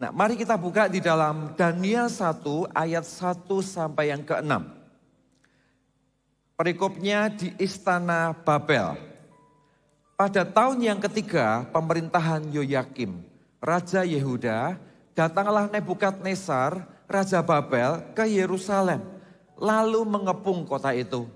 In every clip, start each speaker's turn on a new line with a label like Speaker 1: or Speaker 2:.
Speaker 1: Nah, mari kita buka di dalam Daniel 1 ayat 1 sampai yang ke-6. Perikopnya di Istana Babel. Pada tahun yang ketiga pemerintahan Yoyakim, Raja Yehuda, datanglah Nebukadnezar, Raja Babel ke Yerusalem, lalu mengepung kota itu.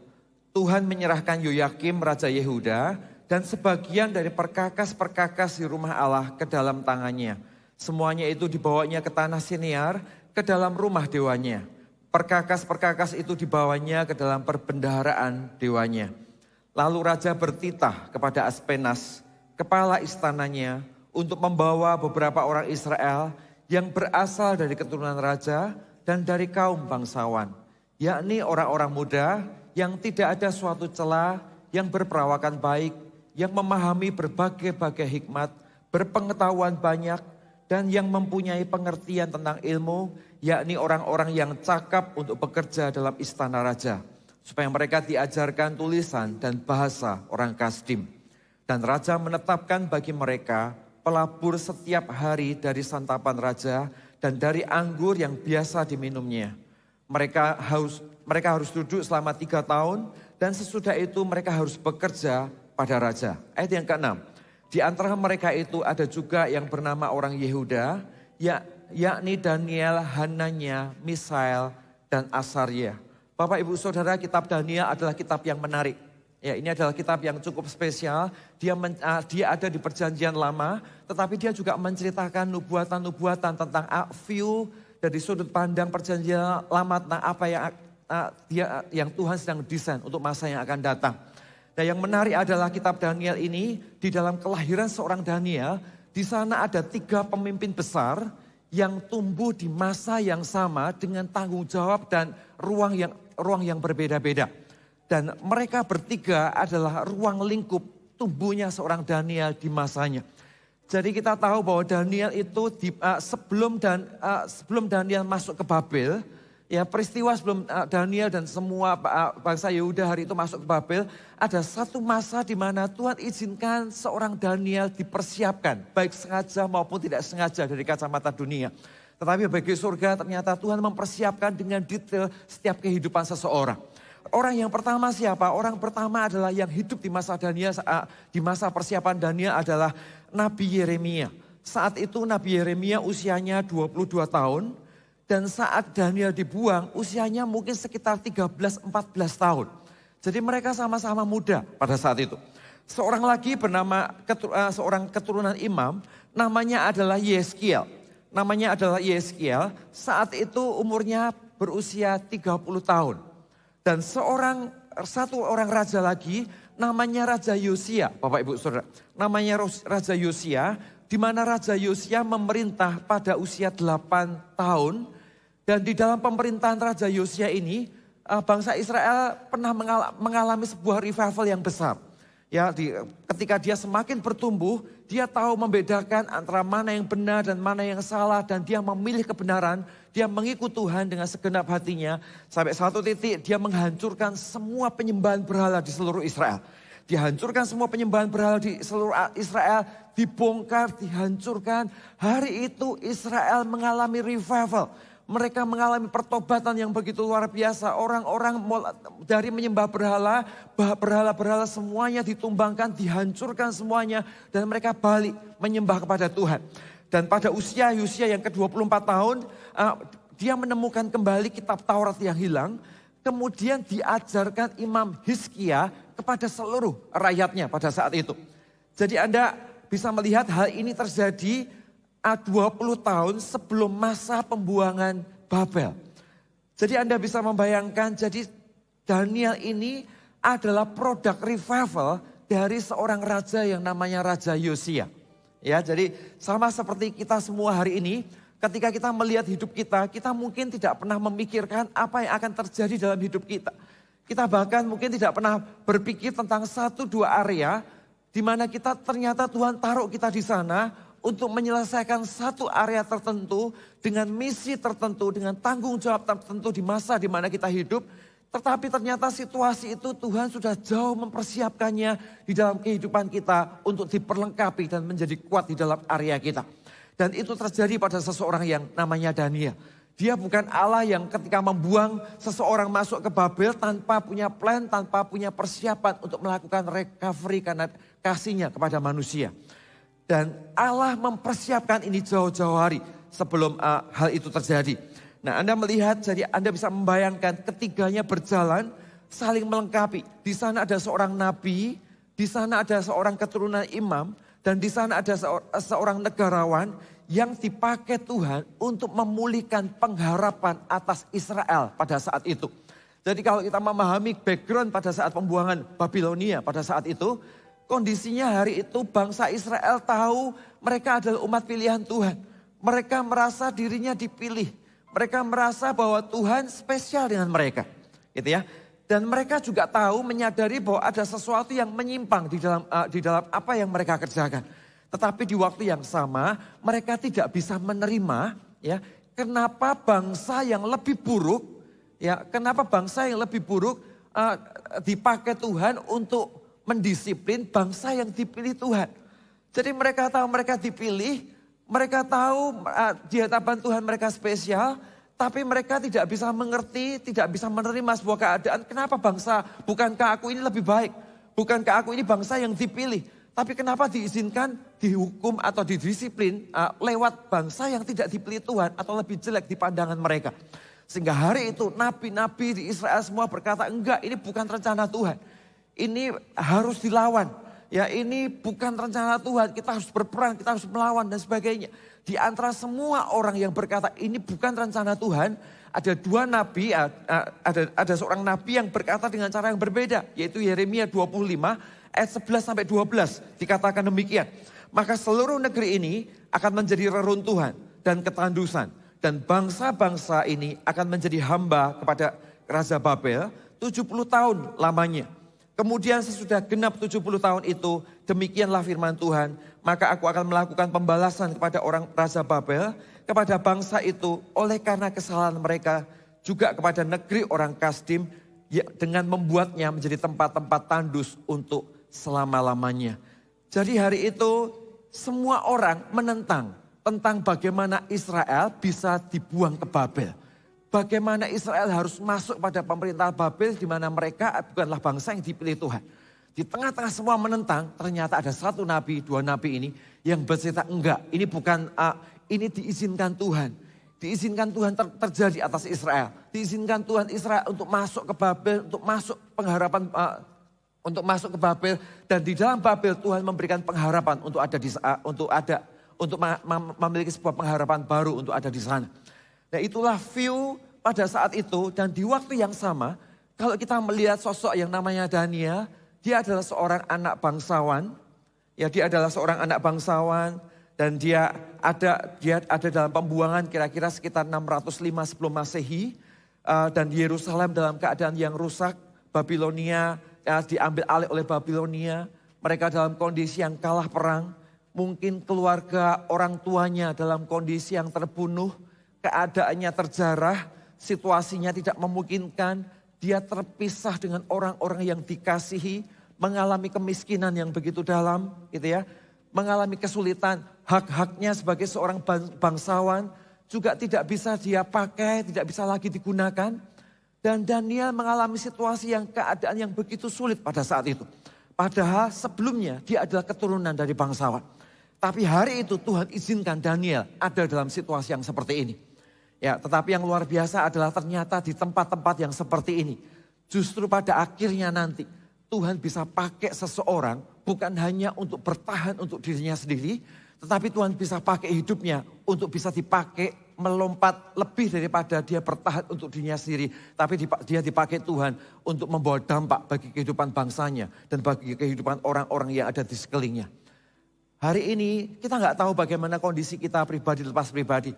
Speaker 1: Tuhan menyerahkan Yoyakim, Raja Yehuda, dan sebagian dari perkakas-perkakas di rumah Allah ke dalam tangannya. Semuanya itu dibawanya ke tanah Sinear, ke dalam rumah dewanya. Perkakas-perkakas itu dibawanya ke dalam perbendaharaan dewanya. Lalu raja bertitah kepada Aspenas, kepala istananya, untuk membawa beberapa orang Israel yang berasal dari keturunan raja dan dari kaum bangsawan, yakni orang-orang muda yang tidak ada suatu celah, yang berperawakan baik, yang memahami berbagai-bagai hikmat, berpengetahuan banyak, dan yang mempunyai pengertian tentang ilmu, yakni orang-orang yang cakap untuk bekerja dalam istana raja, supaya mereka diajarkan tulisan dan bahasa orang Kasdim. Dan raja menetapkan bagi mereka pelabur setiap hari dari santapan raja dan dari anggur yang biasa diminumnya. Mereka harus duduk selama 3 tahun dan sesudah itu mereka harus bekerja pada raja. Ayat yang ke-6. Di antara mereka itu ada juga yang bernama orang Yehuda, yakni Daniel, Hananya, Misael, dan Asarya. Bapak Ibu Saudara, kitab Daniel adalah kitab yang menarik. Ya, ini adalah kitab yang cukup spesial. Dia ada di Perjanjian Lama, tetapi dia juga menceritakan nubuatan-nubuatan tentang view dari sudut pandang Perjanjian Lama tentang apa yang Tuhan sedang desain untuk masa yang akan datang. Nah, yang menarik adalah kitab Daniel ini, di dalam kelahiran seorang Daniel, di sana ada 3 pemimpin besar yang tumbuh di masa yang sama dengan tanggung jawab dan ruang yang berbeda-beda. Dan mereka bertiga adalah ruang lingkup tumbuhnya seorang Daniel di masanya. Jadi kita tahu bahwa Daniel itu sebelum Daniel masuk ke Babel, ya, peristiwa sebelum Daniel dan semua bangsa Yehuda hari itu masuk ke Babel, ada satu masa di mana Tuhan izinkan seorang Daniel dipersiapkan, baik sengaja maupun tidak sengaja dari kacamata dunia. Tetapi bagi surga ternyata Tuhan mempersiapkan dengan detail setiap kehidupan seseorang. Orang yang pertama siapa? Orang pertama adalah yang hidup di masa Daniel, di masa persiapan Daniel adalah Nabi Yeremia. Saat itu Nabi Yeremia usianya 22 tahun. Dan saat Daniel dibuang, usianya mungkin sekitar 13-14 tahun. Jadi mereka sama-sama muda pada saat itu. Seorang lagi bernama, seorang keturunan imam, namanya adalah Yeskiel. Saat itu umurnya berusia 30 tahun. Dan satu orang raja lagi, namanya Raja Yosia, Bapak Ibu Saudara. Namanya Raja Yosia, di mana Raja Yosia memerintah pada usia 8 tahun. Dan di dalam pemerintahan Raja Yosia ini, bangsa Israel pernah mengalami sebuah revival yang besar. Ya, ketika dia semakin bertumbuh, dia tahu membedakan antara mana yang benar dan mana yang salah. Dan dia memilih kebenaran, dia mengikut Tuhan dengan segenap hatinya. Sampai satu titik dia menghancurkan semua penyembahan berhala di seluruh Israel. Dihancurkan semua penyembahan berhala di seluruh Israel, dibongkar, dihancurkan. Hari itu Israel mengalami revival. Mereka mengalami pertobatan yang begitu luar biasa. Orang-orang dari menyembah berhala semuanya ditumbangkan, dihancurkan semuanya. Dan mereka balik menyembah kepada Tuhan. Dan pada usia Yosia yang ke-24 tahun, dia menemukan kembali kitab Taurat yang hilang. Kemudian diajarkan Imam Hizkia kepada seluruh rakyatnya pada saat itu. Jadi Anda bisa melihat hal ini terjadi 20 tahun sebelum masa pembuangan Babel. Jadi Anda bisa membayangkan, jadi Daniel ini adalah produk revival dari seorang raja yang namanya Raja Yosia. Ya, jadi sama seperti kita semua hari ini, ketika kita melihat hidup kita, kita mungkin tidak pernah memikirkan apa yang akan terjadi dalam hidup kita. Kita bahkan mungkin tidak pernah berpikir tentang 1-2 area di mana kita ternyata Tuhan taruh kita di sana untuk menyelesaikan satu area tertentu dengan misi tertentu, dengan tanggung jawab tertentu di masa di mana kita hidup. Tetapi ternyata situasi itu Tuhan sudah jauh mempersiapkannya di dalam kehidupan kita untuk diperlengkapi dan menjadi kuat di dalam area kita. Dan itu terjadi pada seseorang yang namanya Daniel. Dia bukan Allah yang ketika membuang seseorang masuk ke Babel tanpa punya plan, tanpa punya persiapan untuk melakukan recovery karena kasihnya kepada manusia. Dan Allah mempersiapkan ini jauh-jauh hari sebelum hal itu terjadi. Nah, Anda melihat, jadi Anda bisa membayangkan ketiganya berjalan saling melengkapi. Di sana ada seorang nabi, di sana ada seorang keturunan imam, dan di sana ada seorang negarawan yang dipakai Tuhan untuk memulihkan pengharapan atas Israel pada saat itu. Jadi kalau kita memahami background pada saat pembuangan Babilonia pada saat itu, kondisinya hari itu bangsa Israel tahu mereka adalah umat pilihan Tuhan. Mereka merasa dirinya dipilih. Mereka merasa bahwa Tuhan spesial dengan mereka. Gitu ya. Dan mereka juga tahu, menyadari bahwa ada sesuatu yang menyimpang di dalam apa yang mereka kerjakan. Tetapi di waktu yang sama, mereka tidak bisa menerima, ya, kenapa bangsa yang lebih buruk, ya, kenapa bangsa yang lebih buruk dipakai Tuhan untuk mendisiplin bangsa yang dipilih Tuhan. Jadi mereka tahu mereka dipilih, mereka tahu di hadapan Tuhan mereka spesial. Tapi mereka tidak bisa mengerti, tidak bisa menerima sebuah keadaan. Kenapa bangsa, bukankah aku ini lebih baik? Bukankah aku ini bangsa yang dipilih? Tapi kenapa diizinkan dihukum atau didisiplin lewat bangsa yang tidak dipilih Tuhan atau lebih jelek di pandangan mereka? Sehingga hari itu nabi-nabi di Israel semua berkata, enggak, ini bukan rencana Tuhan. Ini harus dilawan. Ya, ini bukan rencana Tuhan, kita harus berperang, kita harus melawan dan sebagainya. Di antara semua orang yang berkata ini bukan rencana Tuhan, ada dua nabi, ada seorang nabi yang berkata dengan cara yang berbeda, yaitu Yeremia 25 ayat 11 sampai 12 dikatakan demikian. Maka seluruh negeri ini akan menjadi reruntuhan dan ketandusan, dan bangsa-bangsa ini akan menjadi hamba kepada Raja Babel 70 tahun lamanya. Kemudian sesudah genap 70 tahun itu, demikianlah firman Tuhan, maka aku akan melakukan pembalasan kepada orang Raja Babel, kepada bangsa itu oleh karena kesalahan mereka, juga kepada negeri orang Kasdim, dengan membuatnya menjadi tempat-tempat tandus untuk selama-lamanya. Jadi hari itu semua orang menentang tentang bagaimana Israel bisa dibuang ke Babel. Bagaimana Israel harus masuk pada pemerintahan Babel di mana mereka bukanlah bangsa yang dipilih Tuhan. Di tengah-tengah semua menentang, ternyata ada satu nabi, dua nabi ini yang bercerita enggak, ini bukan, ini diizinkan Tuhan. Diizinkan Tuhan terjadi atas Israel. Diizinkan Tuhan Israel untuk masuk ke Babel, untuk masuk pengharapan, untuk masuk ke Babel. Dan di dalam Babel Tuhan memberikan pengharapan untuk memiliki sebuah pengharapan baru untuk ada di sana. Nah, itulah view pada saat itu, dan di waktu yang sama kalau kita melihat sosok yang namanya Daniel, dia adalah seorang anak bangsawan. Ya, dia adalah seorang anak bangsawan dan dia ada dalam pembuangan kira-kira sekitar 605 sebelum Masehi, dan Yerusalem dalam keadaan yang rusak. Babilonia diambil alih oleh Babilonia. Mereka dalam kondisi yang kalah perang. Mungkin keluarga orang tuanya dalam kondisi yang terbunuh. Keadaannya terjarah, situasinya tidak memungkinkan, dia terpisah dengan orang-orang yang dikasihi, mengalami kemiskinan yang begitu dalam, gitu ya, mengalami kesulitan, hak-haknya sebagai seorang bangsawan juga tidak bisa dia pakai, tidak bisa lagi digunakan, dan Daniel mengalami situasi yang keadaan yang begitu sulit pada saat itu. Padahal sebelumnya dia adalah keturunan dari bangsawan. Tapi hari itu Tuhan izinkan Daniel ada dalam situasi yang seperti ini. Ya, tetapi yang luar biasa adalah ternyata di tempat-tempat yang seperti ini, justru pada akhirnya nanti Tuhan bisa pakai seseorang bukan hanya untuk bertahan untuk dirinya sendiri, tetapi Tuhan bisa pakai hidupnya untuk bisa dipakai melompat lebih daripada dia bertahan untuk dirinya sendiri. Tapi dia dipakai Tuhan untuk membawa dampak bagi kehidupan bangsanya dan bagi kehidupan orang-orang yang ada di sekelilingnya. Hari ini kita nggak tahu bagaimana kondisi kita pribadi lepas pribadi.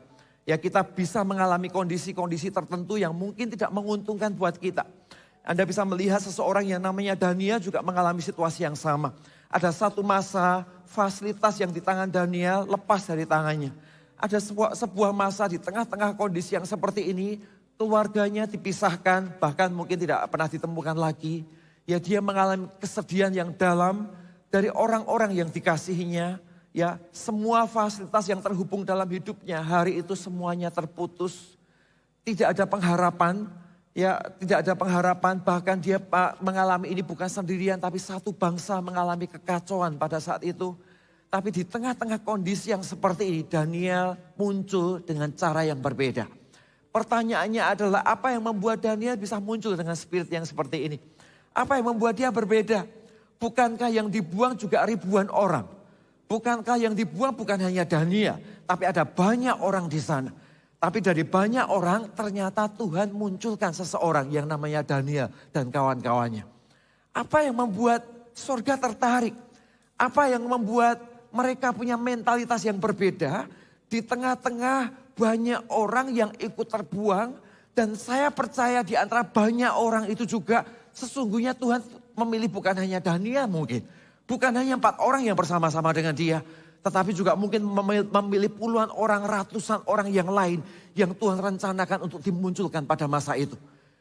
Speaker 1: Ya, kita bisa mengalami kondisi-kondisi tertentu yang mungkin tidak menguntungkan buat kita. Anda bisa melihat seseorang yang namanya Daniel juga mengalami situasi yang sama. Ada satu masa fasilitas yang di tangan Daniel lepas dari tangannya. Ada sebuah masa di tengah-tengah kondisi yang seperti ini, keluarganya dipisahkan, bahkan mungkin tidak pernah ditemukan lagi. Ya, dia mengalami kesedihan yang dalam dari orang-orang yang dikasihinya, Ya, semua fasilitas yang terhubung dalam hidupnya hari itu semuanya terputus. Tidak ada pengharapan, ya tidak ada pengharapan. Bahkan dia mengalami ini bukan sendirian, tapi satu bangsa mengalami kekacauan pada saat itu. Tapi di tengah-tengah kondisi yang seperti ini, Daniel muncul dengan cara yang berbeda. Pertanyaannya adalah apa yang membuat Daniel bisa muncul dengan spirit yang seperti ini? Apa yang membuat dia berbeda? Bukankah yang dibuang juga ribuan orang? Bukankah yang dibuang bukan hanya Daniel, tapi ada banyak orang di sana. Tapi dari banyak orang ternyata Tuhan munculkan seseorang yang namanya Daniel dan kawan-kawannya. Apa yang membuat surga tertarik? Apa yang membuat mereka punya mentalitas yang berbeda? Di tengah-tengah banyak orang yang ikut terbuang. Dan saya percaya di antara banyak orang itu juga sesungguhnya Tuhan memilih bukan hanya Daniel mungkin. Bukan hanya 4 orang yang bersama-sama dengan dia. Tetapi juga mungkin memilih puluhan orang, ratusan orang yang lain. Yang Tuhan rencanakan untuk dimunculkan pada masa itu.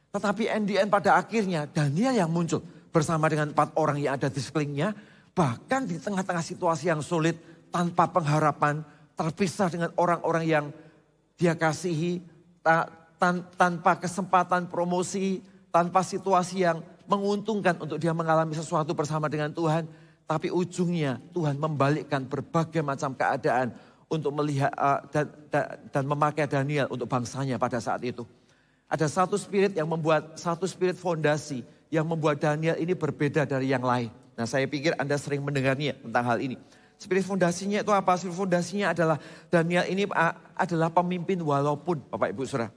Speaker 1: Tetapi NDN pada akhirnya Daniel yang muncul. Bersama dengan 4 orang yang ada di sekelilingnya. Bahkan di tengah-tengah situasi yang sulit. Tanpa pengharapan. Terpisah dengan orang-orang yang dia kasihi. Tanpa kesempatan promosi. Tanpa situasi yang menguntungkan untuk dia mengalami sesuatu bersama dengan Tuhan. Tapi ujungnya Tuhan membalikkan berbagai macam keadaan untuk melihat dan memakai Daniel untuk bangsanya pada saat itu. Ada satu spirit yang membuat, satu spirit fondasi yang membuat Daniel ini berbeda dari yang lain. Nah saya pikir Anda sering mendengarnya tentang hal ini. Spirit fondasinya itu apa? Spirit fondasinya adalah Daniel ini adalah pemimpin walaupun Bapak Ibu Saudara.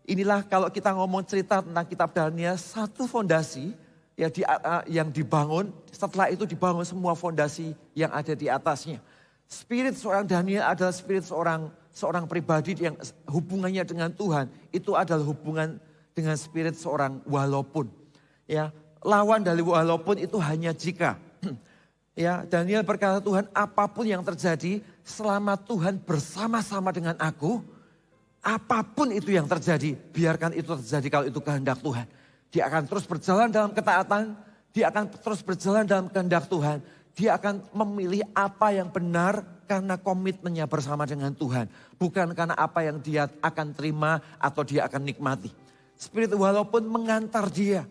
Speaker 1: Inilah kalau kita ngomong cerita tentang kitab Daniel, satu fondasi yang dibangun, setelah itu dibangun semua fondasi yang ada di atasnya. Spirit seorang Daniel adalah spirit seorang pribadi yang hubungannya dengan Tuhan. Itu adalah hubungan dengan spirit seorang walaupun. Ya, lawan dari walaupun itu hanya jika. Ya, Daniel berkata Tuhan apapun yang terjadi selama Tuhan bersama-sama dengan aku. Apapun itu yang terjadi, biarkan itu terjadi kalau itu kehendak Tuhan. Dia akan terus berjalan dalam ketaatan. Dia akan terus berjalan dalam kehendak Tuhan. Dia akan memilih apa yang benar karena komitmennya bersama dengan Tuhan. Bukan karena apa yang dia akan terima atau dia akan nikmati. Spirit walaupun mengantar dia.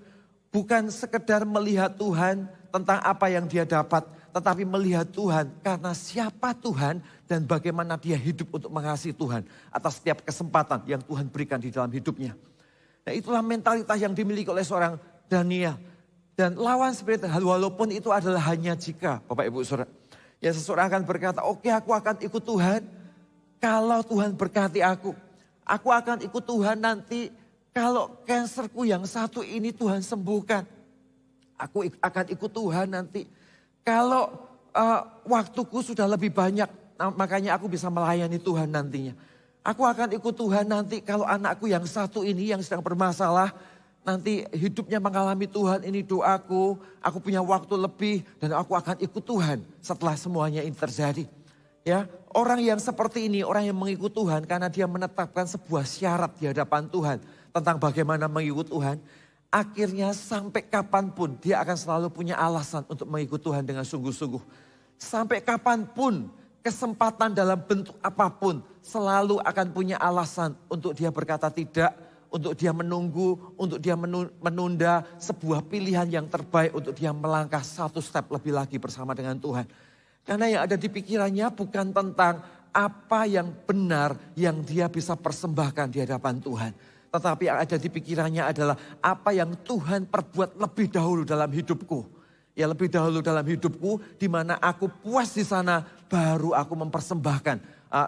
Speaker 1: Bukan sekedar melihat Tuhan tentang apa yang dia dapat. Tetapi melihat Tuhan karena siapa Tuhan dan bagaimana dia hidup untuk mengasihi Tuhan. Atas setiap kesempatan yang Tuhan berikan di dalam hidupnya. Nah itulah mentalitas yang dimiliki oleh seorang Daniel. Dan lawan spirit walaupun itu adalah hanya jika Bapak Ibu Saudara. Ya seseorang akan berkata oke, aku akan ikut Tuhan kalau Tuhan berkati aku. Aku akan ikut Tuhan nanti kalau kanserku yang satu ini Tuhan sembuhkan. Aku akan ikut Tuhan nanti kalau waktuku sudah lebih banyak. Makanya aku bisa melayani Tuhan nantinya. Aku akan ikut Tuhan nanti kalau anakku yang satu ini yang sedang bermasalah. Nanti hidupnya mengalami Tuhan, ini doaku. Aku punya waktu lebih dan aku akan ikut Tuhan setelah semuanya ini terjadi. Ya, orang yang seperti ini, orang yang mengikut Tuhan karena dia menetapkan sebuah syarat di hadapan Tuhan. Tentang bagaimana mengikut Tuhan. Akhirnya sampai kapanpun dia akan selalu punya alasan untuk mengikut Tuhan dengan sungguh-sungguh. Sampai kapanpun kesempatan dalam bentuk apapun selalu akan punya alasan untuk dia berkata tidak, untuk dia menunggu, untuk dia menunda sebuah pilihan yang terbaik untuk dia melangkah satu step lebih lagi bersama dengan Tuhan. Karena yang ada di pikirannya bukan tentang apa yang benar yang dia bisa persembahkan di hadapan Tuhan. Tetapi yang ada di pikirannya adalah apa yang Tuhan perbuat lebih dahulu dalam hidupku. Ya lebih dahulu dalam hidupku di mana aku puas di sana baru aku mempersembahkan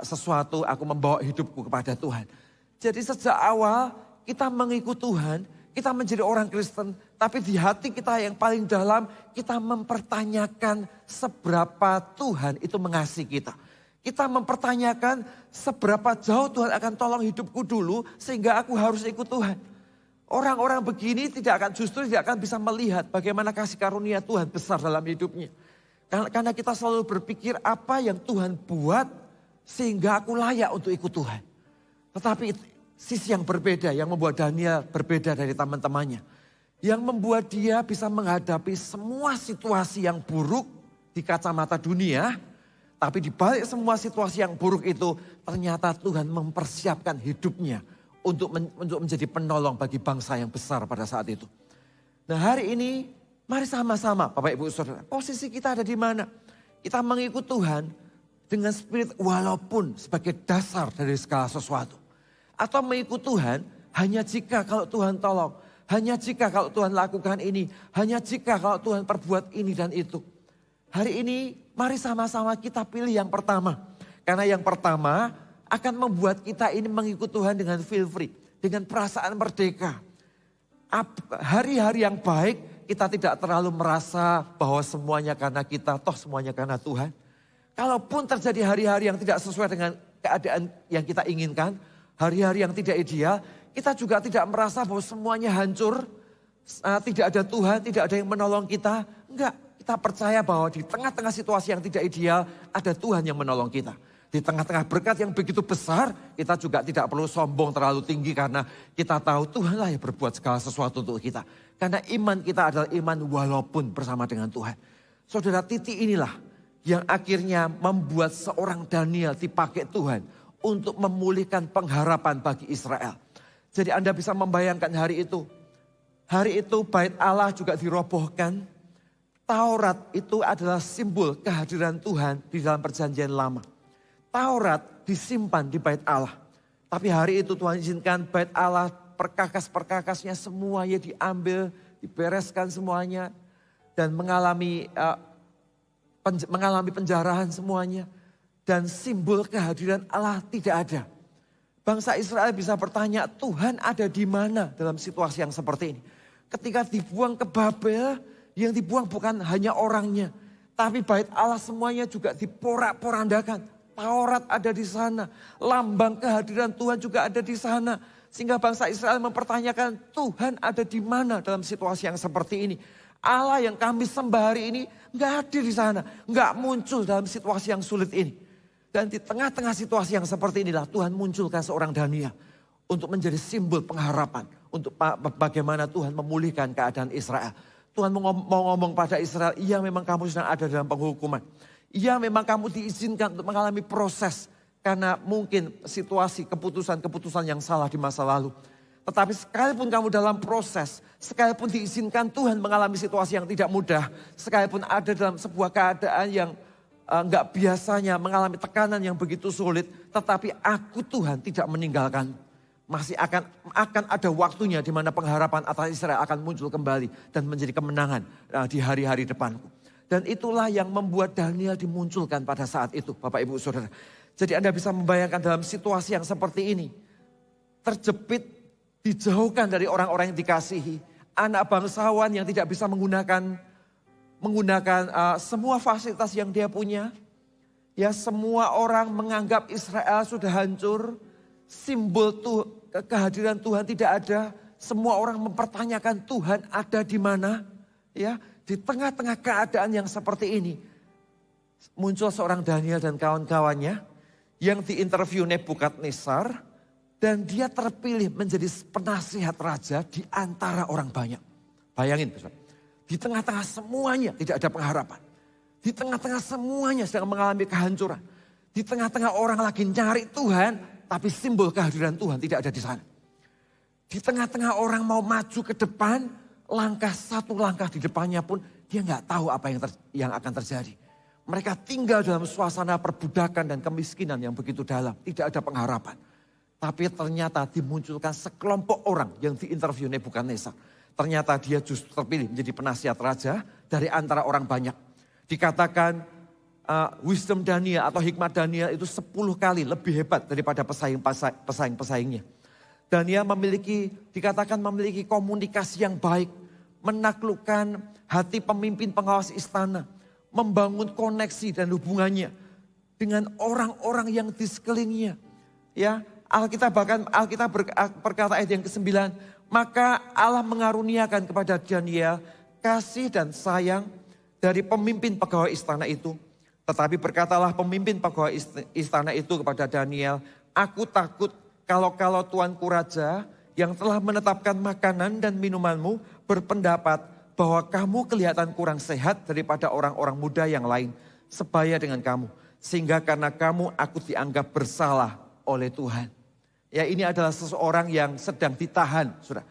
Speaker 1: sesuatu, aku membawa hidupku kepada Tuhan. Jadi sejak awal kita mengikut Tuhan, kita menjadi orang Kristen, tapi di hati kita yang paling dalam kita mempertanyakan seberapa Tuhan itu mengasihi kita. Kita mempertanyakan seberapa jauh Tuhan akan tolong hidupku dulu sehingga aku harus ikut Tuhan. Orang-orang begini tidak akan bisa melihat bagaimana kasih karunia Tuhan besar dalam hidupnya. Karena kita selalu berpikir apa yang Tuhan buat sehingga aku layak untuk ikut Tuhan. Tetapi sisi yang berbeda yang membuat Daniel berbeda dari teman-temannya. Yang membuat dia bisa menghadapi semua situasi yang buruk di kacamata dunia. Tapi di balik semua situasi yang buruk itu, ternyata Tuhan mempersiapkan hidupnya untuk menjadi penolong bagi bangsa yang besar pada saat itu. Nah hari ini, mari sama-sama Bapak Ibu Saudara, posisi kita ada di mana? Kita mengikut Tuhan dengan spirit walaupun sebagai dasar dari segala sesuatu. Atau mengikut Tuhan hanya jika kalau Tuhan tolong, hanya jika kalau Tuhan lakukan ini, hanya jika kalau Tuhan perbuat ini dan itu. Hari ini mari sama-sama kita pilih yang pertama. Karena yang pertama akan membuat kita ini mengikut Tuhan dengan feel free. Dengan perasaan merdeka. Hari-hari yang baik kita tidak terlalu merasa bahwa semuanya karena kita, toh semuanya karena Tuhan. Kalaupun terjadi hari-hari yang tidak sesuai dengan keadaan yang kita inginkan. Hari-hari yang tidak ideal. Kita juga tidak merasa bahwa semuanya hancur. Tidak ada Tuhan, tidak ada yang menolong kita. Enggak. Kita percaya bahwa di tengah-tengah situasi yang tidak ideal, ada Tuhan yang menolong kita. Di tengah-tengah berkat yang begitu besar, kita juga tidak perlu sombong terlalu tinggi karena kita tahu Tuhanlah yang berbuat segala sesuatu untuk kita. Karena iman kita adalah iman walaupun bersama dengan Tuhan. Saudara, titik inilah yang akhirnya membuat seorang Daniel dipakai Tuhan untuk memulihkan pengharapan bagi Israel. Jadi Anda bisa membayangkan hari itu. Hari itu bait Allah juga dirobohkan. Taurat itu adalah simbol kehadiran Tuhan di dalam perjanjian lama. Taurat disimpan di bait Allah. Tapi hari itu Tuhan izinkan bait Allah, perkakas-perkakasnya semuanya diambil, dibereskan semuanya. Dan mengalami penjarahan semuanya. Dan simbol kehadiran Allah tidak ada. Bangsa Israel bisa bertanya, Tuhan ada di mana dalam situasi yang seperti ini? Ketika dibuang ke Babel, yang dibuang bukan hanya orangnya, tapi bait Allah semuanya juga diporak-porandakan. Taurat ada di sana, lambang kehadiran Tuhan juga ada di sana. Sehingga bangsa Israel mempertanyakan, Tuhan ada di mana dalam situasi yang seperti ini? Allah yang kami sembah hari ini nggak hadir di sana, nggak muncul dalam situasi yang sulit ini. Dan di tengah-tengah situasi yang seperti inilah Tuhan munculkan seorang Daniel untuk menjadi simbol pengharapan, untuk bagaimana Tuhan memulihkan keadaan Israel. Tuhan mau ngomong pada Israel, iya memang kamu sedang ada dalam penghukuman. Iya memang kamu diizinkan untuk mengalami proses. Karena mungkin situasi, keputusan-keputusan yang salah di masa lalu. Tetapi sekalipun kamu dalam proses, sekalipun diizinkan Tuhan mengalami situasi yang tidak mudah. Sekalipun ada dalam sebuah keadaan yang enggak biasanya mengalami tekanan yang begitu sulit. Tetapi aku Tuhan tidak meninggalkan. Masih akan ada waktunya di mana pengharapan atas Israel akan muncul kembali dan menjadi kemenangan di hari-hari depanku. Dan itulah yang membuat Daniel dimunculkan pada saat itu, Bapak Ibu Saudara. Jadi Anda bisa membayangkan dalam situasi yang seperti ini, terjepit, dijauhkan dari orang-orang yang dikasihi, anak bangsawan yang tidak bisa menggunakan semua fasilitas yang dia punya. Ya, semua orang menganggap Israel sudah hancur. Simbol kehadiran Tuhan tidak ada. Semua orang mempertanyakan Tuhan ada di mana. Ya, di tengah-tengah keadaan yang seperti ini. Muncul seorang Daniel dan kawan-kawannya yang diinterview Nebukadnezar. Dan dia terpilih menjadi penasihat raja di antara orang banyak. Bayangin, di tengah-tengah semuanya tidak ada pengharapan. Di tengah-tengah semuanya sedang mengalami kehancuran. Di tengah-tengah orang lagi nyari Tuhan. Tapi simbol kehadiran Tuhan tidak ada di sana. Di tengah-tengah orang mau maju ke depan, satu langkah di depannya pun dia nggak tahu apa yang akan terjadi. Mereka tinggal dalam suasana perbudakan dan kemiskinan yang begitu dalam. Tidak ada pengharapan. Tapi ternyata dimunculkan sekelompok orang yang diinterview Nebukadnezar. Ternyata dia justru terpilih menjadi penasihat raja dari antara orang banyak. Dikatakan wisdom Daniel atau hikmat Daniel itu 10 kali lebih hebat daripada pesaing-pesaingnya. Daniel dikatakan memiliki komunikasi yang baik, menaklukkan hati pemimpin pengawas istana, membangun koneksi dan hubungannya dengan orang-orang yang di sekelilingnya. Ya, Alkitab berkata ayat yang ke-9, maka Allah mengaruniakan kepada Daniel kasih dan sayang dari pemimpin pegawai istana itu. Tetapi berkatalah pemimpin pegawai istana itu kepada Daniel, aku takut kalau Tuanku Raja yang telah menetapkan makanan dan minumanmu berpendapat bahwa kamu kelihatan kurang sehat daripada orang-orang muda yang lain sebaya dengan kamu. Sehingga karena kamu aku dianggap bersalah oleh Tuhan. Ya, ini adalah seseorang yang sedang ditahan, Saudara.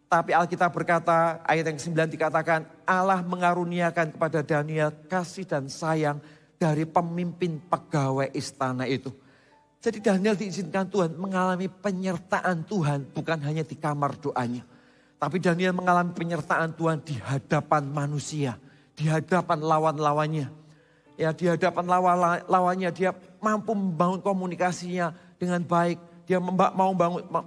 Speaker 1: Tapi Alkitab berkata, ayat yang 9 dikatakan, Allah mengaruniakan kepada Daniel kasih dan sayang dari pemimpin pegawai istana itu. Jadi Daniel diizinkan Tuhan mengalami penyertaan Tuhan, bukan hanya di kamar doanya. Tapi Daniel mengalami penyertaan Tuhan di hadapan manusia, di hadapan lawan-lawannya. Ya, di hadapan lawannya dia mampu membangun komunikasinya dengan baik. Dia mau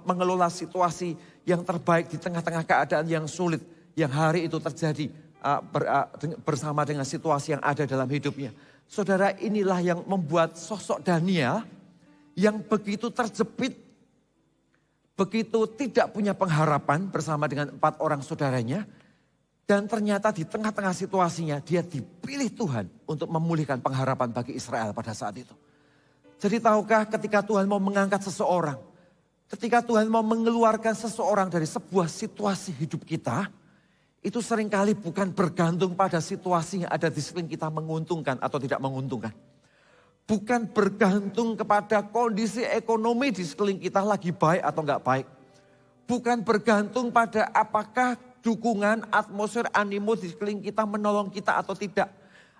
Speaker 1: mengelola situasi yang terbaik di tengah-tengah keadaan yang sulit. Yang hari itu terjadi bersama dengan situasi yang ada dalam hidupnya. Saudara, inilah yang membuat sosok Daniel yang begitu terjepit, begitu tidak punya pengharapan bersama dengan 4 orang saudaranya. Dan ternyata di tengah-tengah situasinya dia dipilih Tuhan untuk memulihkan pengharapan bagi Israel pada saat itu. Jadi tahukah ketika Tuhan mau mengangkat seseorang, ketika Tuhan mau mengeluarkan seseorang dari sebuah situasi hidup kita, itu seringkali bukan bergantung pada situasi yang ada di sekeliling kita menguntungkan atau tidak menguntungkan. Bukan bergantung kepada kondisi ekonomi di sekeliling kita lagi baik atau enggak baik. Bukan bergantung pada apakah dukungan, atmosfer, animo di sekeliling kita menolong kita atau tidak.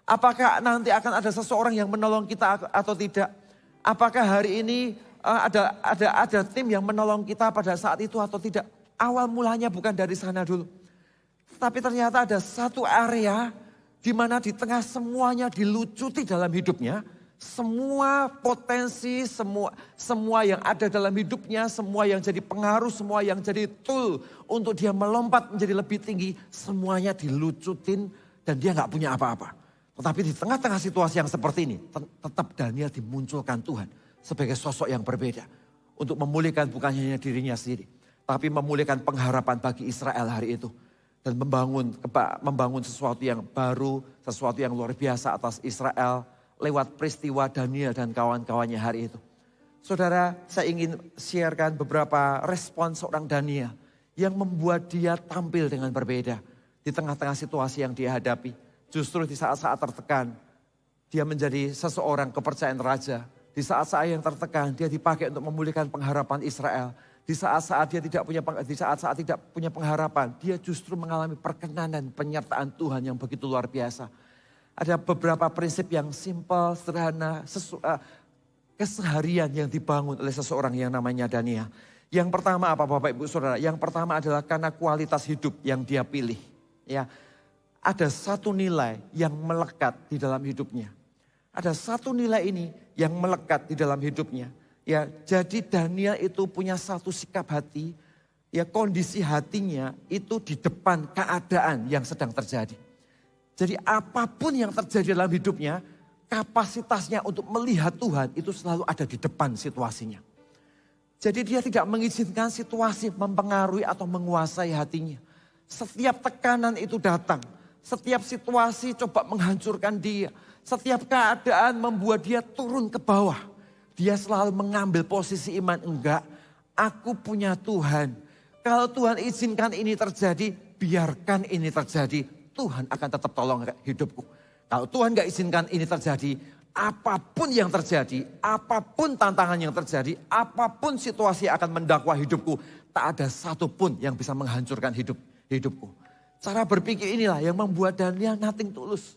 Speaker 1: Apakah nanti akan ada seseorang yang menolong kita atau tidak. Apakah hari ini ada tim yang menolong kita pada saat itu atau tidak. Awal mulanya bukan dari sana dulu. Tapi ternyata ada satu area di mana di tengah semuanya dilucuti dalam hidupnya. Semua potensi, semua yang ada dalam hidupnya, semua yang jadi pengaruh, semua yang jadi tool untuk dia melompat menjadi lebih tinggi, semuanya dilucutin dan dia gak punya apa-apa. Tetapi di tengah-tengah situasi yang seperti ini, tetap Daniel dimunculkan Tuhan sebagai sosok yang berbeda. Untuk memulihkan bukan hanya dirinya sendiri, tapi memulihkan pengharapan bagi Israel hari itu. Dan membangun sesuatu yang baru, sesuatu yang luar biasa atas Israel, lewat peristiwa Daniel dan kawan-kawannya hari itu. Saudara, saya ingin sharekan beberapa respon seorang Daniel yang membuat dia tampil dengan berbeda di tengah-tengah situasi yang dia hadapi. Justru di saat-saat tertekan, dia menjadi seseorang kepercayaan raja. Di saat-saat yang tertekan, dia dipakai untuk memulihkan pengharapan Israel. Di saat-saat dia tidak punya pengharapan, dia justru mengalami perkenanan penyertaan Tuhan yang begitu luar biasa. Ada beberapa prinsip yang simpel, sederhana, keseharian yang dibangun oleh seseorang yang namanya Daniel. Yang pertama apa Bapak Ibu Saudara? Yang pertama adalah karena kualitas hidup yang dia pilih. Ya, ada satu nilai yang melekat di dalam hidupnya. Ada satu nilai ini yang melekat di dalam hidupnya. Ya, jadi Daniel itu punya satu sikap hati, ya kondisi hatinya itu di depan keadaan yang sedang terjadi. Jadi apapun yang terjadi dalam hidupnya, kapasitasnya untuk melihat Tuhan itu selalu ada di depan situasinya. Jadi dia tidak mengizinkan situasi mempengaruhi atau menguasai hatinya. Setiap tekanan itu datang, setiap situasi coba menghancurkan dia. Setiap keadaan membuat dia turun ke bawah. Dia selalu mengambil posisi iman, enggak, aku punya Tuhan. Kalau Tuhan izinkan ini terjadi, biarkan ini terjadi. Tuhan akan tetap tolong hidupku. Kalau Tuhan gak izinkan ini terjadi, apapun yang terjadi, apapun tantangan yang terjadi, apapun situasi yang akan mendakwa hidupku, tak ada satupun yang bisa menghancurkan hidupku. Cara berpikir inilah yang membuat Daniel nothing tulus.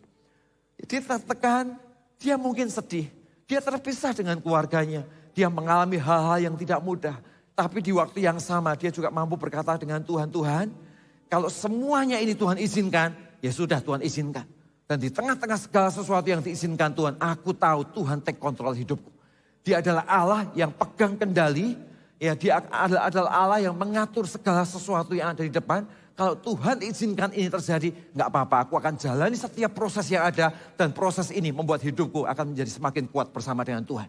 Speaker 1: Dia tertekan, dia mungkin sedih, dia terpisah dengan keluarganya, dia mengalami hal-hal yang tidak mudah. Tapi di waktu yang sama dia juga mampu berkata dengan Tuhan, Tuhan, kalau semuanya ini Tuhan izinkan, ya sudah Tuhan izinkan. Dan di tengah-tengah segala sesuatu yang diizinkan Tuhan, aku tahu Tuhan take kontrol hidupku. Dia adalah Allah yang pegang kendali, ya dia adalah Allah yang mengatur segala sesuatu yang ada di depan. Kalau Tuhan izinkan ini terjadi, nggak apa-apa, aku akan jalani setiap proses yang ada. Dan proses ini membuat hidupku akan menjadi semakin kuat bersama dengan Tuhan.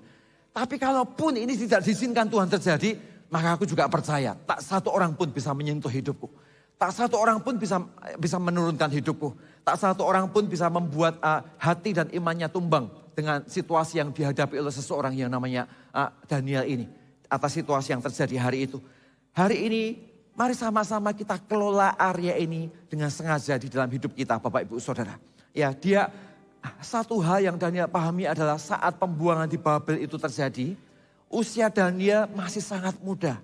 Speaker 1: Tapi kalaupun ini tidak diizinkan Tuhan terjadi, maka aku juga percaya tak satu orang pun bisa menyentuh hidupku. Tak satu orang pun bisa menurunkan hidupku. Tak satu orang pun bisa membuat hati dan imannya tumbang dengan situasi yang dihadapi oleh seseorang yang namanya Daniel ini. Atas situasi yang terjadi hari itu. Hari ini mari sama-sama kita kelola area ini dengan sengaja di dalam hidup kita Bapak Ibu Saudara. Ya, dia satu hal yang Daniel pahami adalah saat pembuangan di Babel itu terjadi, usia Daniel masih sangat muda.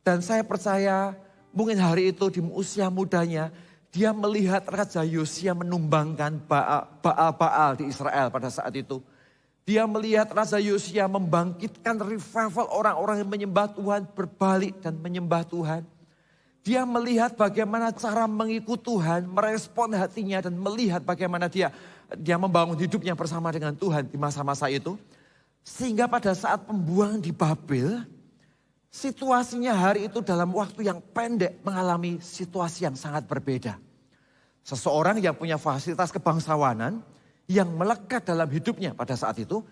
Speaker 1: Dan saya percaya mungkin hari itu di usia mudanya, dia melihat Raja Yosia menumbangkan Baal di Israel pada saat itu. Dia melihat Raja Yosia membangkitkan revival orang-orang yang menyembah Tuhan berbalik dan menyembah Tuhan. Dia melihat bagaimana cara mengikuti Tuhan, merespon hatinya dan melihat bagaimana dia membangun hidupnya bersama dengan Tuhan di masa-masa itu. Sehingga pada saat pembuangan di Babel, situasinya hari itu dalam waktu yang pendek mengalami situasi yang sangat berbeda. Seseorang yang punya fasilitas kebangsawanan yang melekat dalam hidupnya pada saat itu,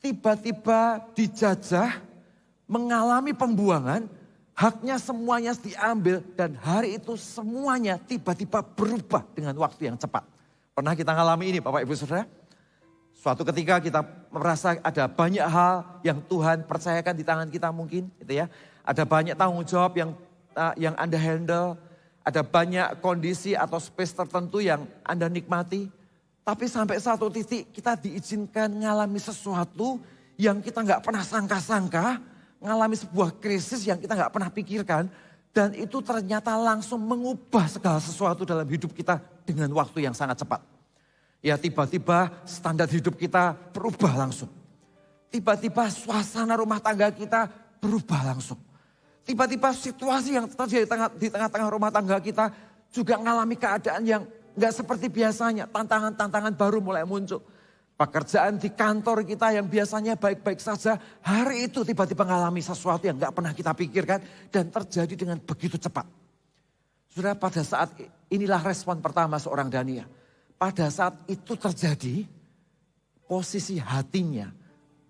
Speaker 1: tiba-tiba dijajah, mengalami pembuangan, haknya semuanya diambil dan hari itu semuanya tiba-tiba berubah dengan waktu yang cepat. Pernah kita mengalami ini Bapak Ibu Saudara? Suatu ketika kita merasa ada banyak hal yang Tuhan percayakan di tangan kita mungkin, gitu ya. Ada banyak tanggung jawab yang Anda handle, ada banyak kondisi atau space tertentu yang Anda nikmati. Tapi sampai satu titik kita diizinkan mengalami sesuatu yang kita nggak pernah sangka-sangka, mengalami sebuah krisis yang kita nggak pernah pikirkan, dan itu ternyata langsung mengubah segala sesuatu dalam hidup kita dengan waktu yang sangat cepat. Ya tiba-tiba standar hidup kita berubah langsung. Tiba-tiba suasana rumah tangga kita berubah langsung. Tiba-tiba situasi yang terjadi di tengah-tengah rumah tangga kita juga mengalami keadaan yang nggak seperti biasanya. Tantangan-tantangan baru mulai muncul. Pekerjaan di kantor kita yang biasanya baik-baik saja, hari itu tiba-tiba mengalami sesuatu yang nggak pernah kita pikirkan dan terjadi dengan begitu cepat. Sudah pada saat inilah respon pertama seorang Daniel. Pada saat itu terjadi, posisi hatinya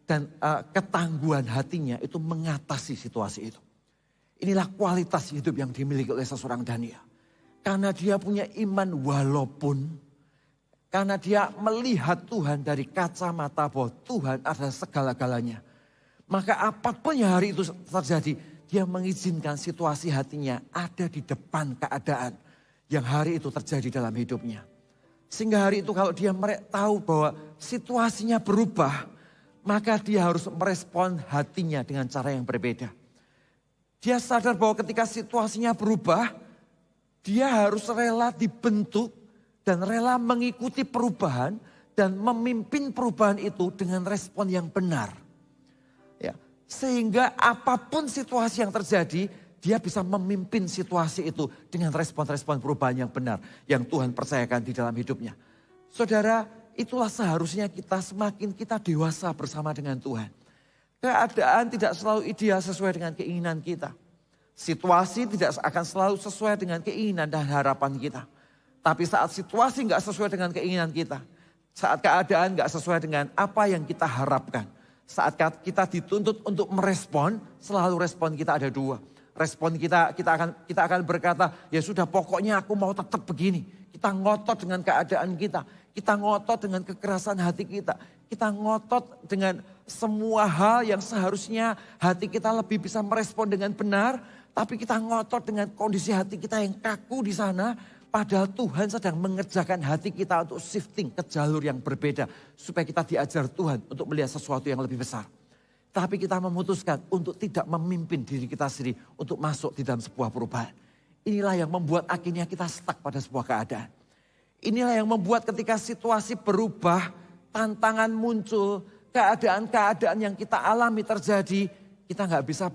Speaker 1: dan ketangguhan hatinya itu mengatasi situasi itu. Inilah kualitas hidup yang dimiliki oleh seseorang Daniel. Karena dia punya iman walaupun, karena dia melihat Tuhan dari kacamata bahwa Tuhan adalah segala-galanya. Maka apapun yang hari itu terjadi, dia mengizinkan situasi hatinya ada di depan keadaan yang hari itu terjadi dalam hidupnya. Sehingga hari itu kalau dia tahu bahwa situasinya berubah, maka dia harus merespon hatinya dengan cara yang berbeda. Dia sadar bahwa ketika situasinya berubah, dia harus rela dibentuk dan rela mengikuti perubahan dan memimpin perubahan itu dengan respon yang benar. Ya, sehingga apapun situasi yang terjadi, dia bisa memimpin situasi itu dengan respon-respon perubahan yang benar yang Tuhan percayakan di dalam hidupnya. Saudara, itulah seharusnya semakin kita dewasa bersama dengan Tuhan. Keadaan tidak selalu ideal sesuai dengan keinginan kita. Situasi tidak akan selalu sesuai dengan keinginan dan harapan kita. Tapi saat situasi nggak sesuai dengan keinginan kita, saat keadaan nggak sesuai dengan apa yang kita harapkan, saat kita dituntut untuk merespon, selalu respon kita ada dua. Respon kita akan berkata, ya sudah pokoknya aku mau tetap begini. Kita ngotot dengan keadaan kita. Kita ngotot dengan kekerasan hati kita. Kita ngotot dengan semua hal yang seharusnya hati kita lebih bisa merespon dengan benar. Tapi kita ngotot dengan kondisi hati kita yang kaku di sana. Padahal Tuhan sedang mengerjakan hati kita untuk shifting ke jalur yang berbeda. Supaya kita diajar Tuhan untuk melihat sesuatu yang lebih besar. Tapi kita memutuskan untuk tidak memimpin diri kita sendiri untuk masuk di dalam sebuah perubahan. Inilah yang membuat akhirnya kita stuck pada sebuah keadaan. Inilah yang membuat ketika situasi berubah, tantangan muncul, keadaan-keadaan yang kita alami terjadi, kita nggak bisa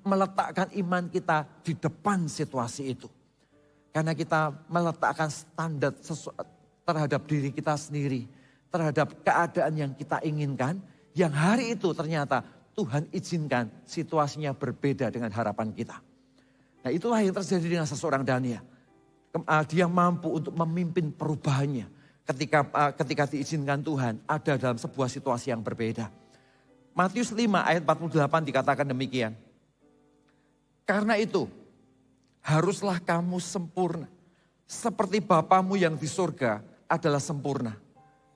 Speaker 1: meletakkan iman kita di depan situasi itu. Karena kita meletakkan standar terhadap diri kita sendiri, terhadap keadaan yang kita inginkan, yang hari itu ternyata Tuhan izinkan situasinya berbeda dengan harapan kita. Nah itulah yang terjadi dengan seseorang Daniel. Dia mampu untuk memimpin perubahannya ketika diizinkan Tuhan ada dalam sebuah situasi yang berbeda. Matius 5 ayat 48 dikatakan demikian. Karena itu haruslah kamu sempurna seperti Bapamu yang di surga adalah sempurna.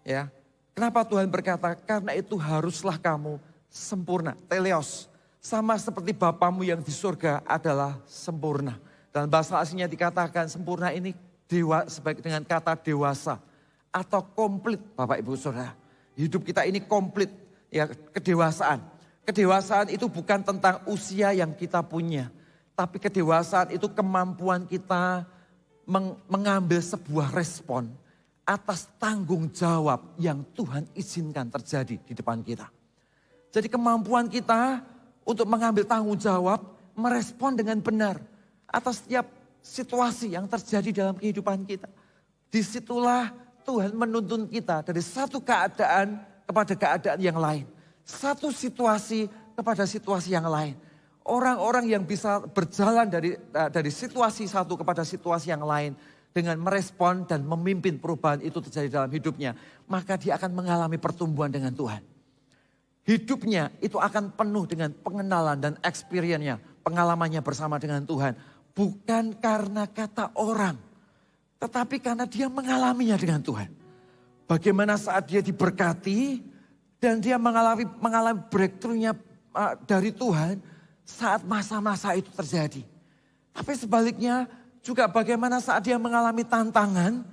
Speaker 1: Ya. Kenapa Tuhan berkata, karena itu haruslah kamu sempurna, teleos. Sama seperti Bapamu yang di surga adalah sempurna. Dan bahasa aslinya dikatakan sempurna ini dengan kata dewasa. atau komplit Bapak Ibu Saudara. Hidup kita ini komplit, ya, kedewasaan. Kedewasaan itu bukan tentang usia yang kita punya. Tapi kedewasaan itu kemampuan kita mengambil sebuah respon atas tanggung jawab yang Tuhan izinkan terjadi di depan kita. Jadi kemampuan kita untuk mengambil tanggung jawab, merespon dengan benar atas setiap situasi yang terjadi dalam kehidupan kita. Disitulah Tuhan menuntun kita dari satu keadaan kepada keadaan yang lain. Satu situasi kepada situasi yang lain. Orang-orang yang bisa berjalan dari situasi satu kepada situasi yang lain dengan merespon dan memimpin perubahan itu terjadi dalam hidupnya, maka dia akan mengalami pertumbuhan dengan Tuhan. Hidupnya itu akan penuh dengan pengenalan dan experience-nya, pengalamannya bersama dengan Tuhan. Bukan karena kata orang, tetapi karena dia mengalaminya dengan Tuhan. Bagaimana saat dia diberkati dan dia mengalami breakthrough-nya dari Tuhan saat masa-masa itu terjadi. Tapi sebaliknya juga bagaimana saat dia mengalami tantangan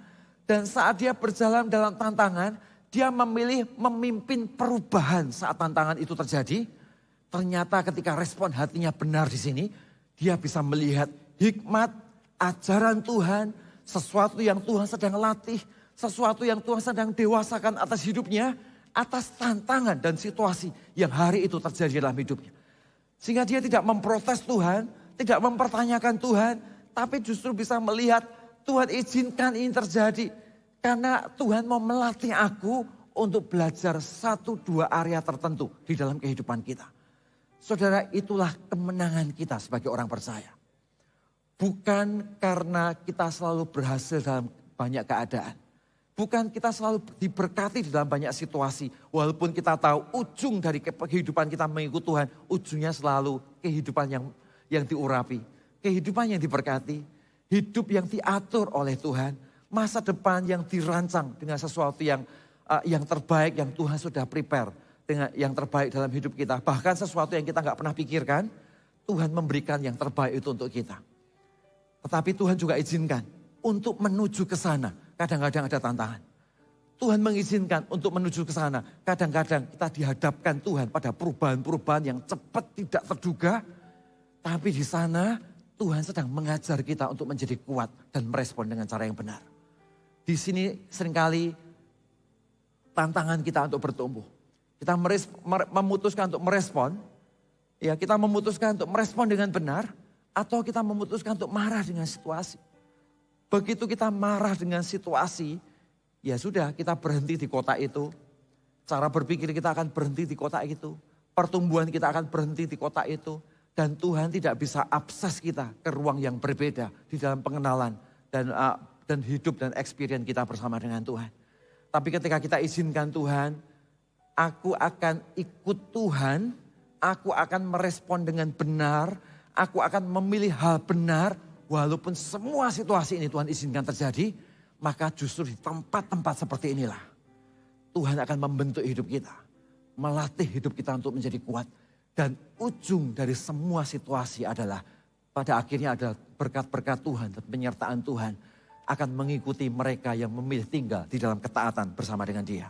Speaker 1: dan saat dia berjalan dalam tantangan, dia memilih memimpin perubahan saat tantangan itu terjadi. Ternyata ketika respon hatinya benar di sini, dia bisa melihat hikmat, ajaran Tuhan, sesuatu yang Tuhan sedang latih, sesuatu yang Tuhan sedang dewasakan atas hidupnya, atas tantangan dan situasi yang hari itu terjadi dalam hidupnya. Sehingga dia tidak memprotes Tuhan, tidak mempertanyakan Tuhan, tapi justru bisa melihat Tuhan izinkan ini terjadi. Karena Tuhan mau melatih aku untuk belajar 1-2 area tertentu di dalam kehidupan kita. Saudara, itulah kemenangan kita sebagai orang percaya. Bukan karena kita selalu berhasil dalam banyak keadaan. Bukan kita selalu diberkati di dalam banyak situasi. Walaupun kita tahu ujung dari kehidupan kita mengikut Tuhan. Ujungnya selalu kehidupan yang diurapi. Kehidupan yang diberkati. Hidup yang diatur oleh Tuhan. Masa depan yang dirancang dengan sesuatu yang terbaik yang Tuhan sudah prepare. Dengan yang terbaik dalam hidup kita. Bahkan sesuatu yang kita gak pernah pikirkan. Tuhan memberikan yang terbaik itu untuk kita. Tetapi Tuhan juga izinkan untuk menuju ke sana. Kadang-kadang ada tantangan. Tuhan mengizinkan untuk menuju ke sana. Kadang-kadang kita dihadapkan Tuhan pada perubahan-perubahan yang cepat tidak terduga. Tapi di sana Tuhan sedang mengajar kita untuk menjadi kuat dan merespon dengan cara yang benar. Di sini seringkali tantangan kita untuk bertumbuh. Kita memutuskan untuk merespon. Ya, kita memutuskan untuk merespon dengan benar. Atau kita memutuskan untuk marah dengan situasi. Begitu kita marah dengan situasi, ya sudah kita berhenti di kota itu. Cara berpikir kita akan berhenti di kota itu. Pertumbuhan kita akan berhenti di kota itu. Dan Tuhan tidak bisa akses kita ke ruang yang berbeda di dalam pengenalan dan hidup dan experience kita bersama dengan Tuhan. Tapi ketika kita izinkan Tuhan, aku akan ikut Tuhan, aku akan merespon dengan benar, aku akan memilih hal benar, walaupun semua situasi ini Tuhan izinkan terjadi, maka justru di tempat-tempat seperti inilah Tuhan akan membentuk hidup kita, melatih hidup kita untuk menjadi kuat. Dan ujung dari semua situasi adalah pada akhirnya adalah berkat-berkat Tuhan dan penyertaan Tuhan akan mengikuti mereka yang memilih tinggal di dalam ketaatan bersama dengan Dia.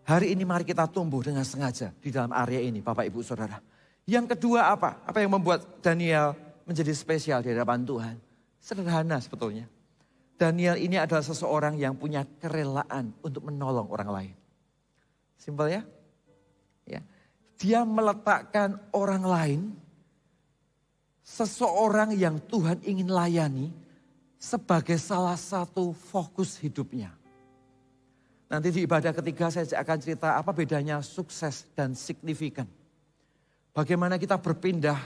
Speaker 1: Hari ini mari kita tumbuh dengan sengaja di dalam area ini Bapak Ibu Saudara. Yang kedua apa? Apa yang membuat Daniel menjadi spesial di hadapan Tuhan? Sederhana sebetulnya. Daniel ini adalah seseorang yang punya kerelaan untuk menolong orang lain. Simpel ya? Ya. Dia meletakkan orang lain, seseorang yang Tuhan ingin layani sebagai salah satu fokus hidupnya. Nanti di ibadah ketiga saya akan cerita apa bedanya sukses dan signifikan. Bagaimana kita berpindah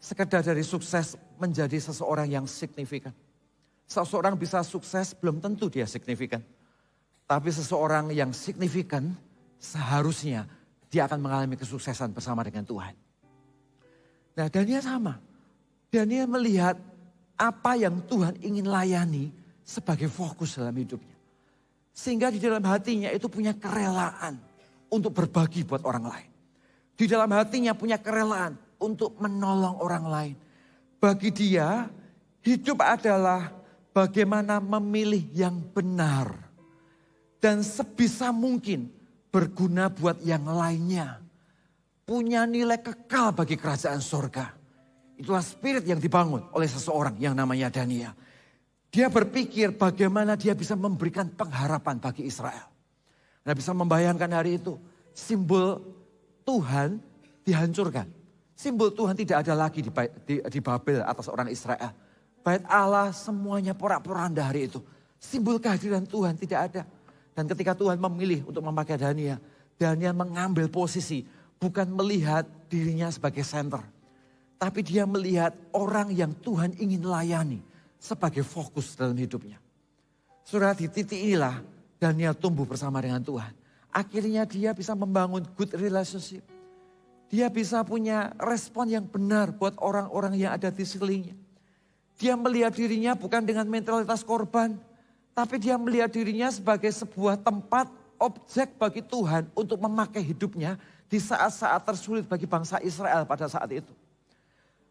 Speaker 1: sekedar dari sukses menjadi seseorang yang signifikan. Seseorang bisa sukses belum tentu dia signifikan. Tapi seseorang yang signifikan seharusnya dia akan mengalami kesuksesan bersama dengan Tuhan. Nah, Daniel sama. Daniel melihat apa yang Tuhan ingin layani sebagai fokus dalam hidupnya. Sehingga di dalam hatinya itu punya kerelaan untuk berbagi buat orang lain. Di dalam hatinya punya kerelaan untuk menolong orang lain. Bagi dia, hidup adalah bagaimana memilih yang benar. dan sebisa mungkin berguna buat yang lainnya. Punya nilai kekal bagi kerajaan surga. Itulah spirit yang dibangun oleh seseorang yang namanya Daniel. Dia berpikir bagaimana dia bisa memberikan pengharapan bagi Israel. Nah, bisa membayangkan hari itu simbol Tuhan dihancurkan. Simbol Tuhan tidak ada lagi di Babel atas orang Israel. Bait Allah semuanya porak-poranda hari itu. Simbol kehadiran Tuhan tidak ada. Dan ketika Tuhan memilih untuk memakai Daniel, Daniel mengambil posisi bukan melihat dirinya sebagai center. Tapi dia melihat orang yang Tuhan ingin layani sebagai fokus dalam hidupnya. Saudara, di titik inilah Daniel tumbuh bersama dengan Tuhan. Akhirnya dia bisa membangun good relationship. Dia bisa punya respon yang benar buat orang-orang yang ada di sekelilingnya. Dia melihat dirinya bukan dengan mentalitas korban, tapi dia melihat dirinya sebagai sebuah tempat, objek bagi Tuhan untuk memakai hidupnya di saat-saat tersulit bagi bangsa Israel pada saat itu.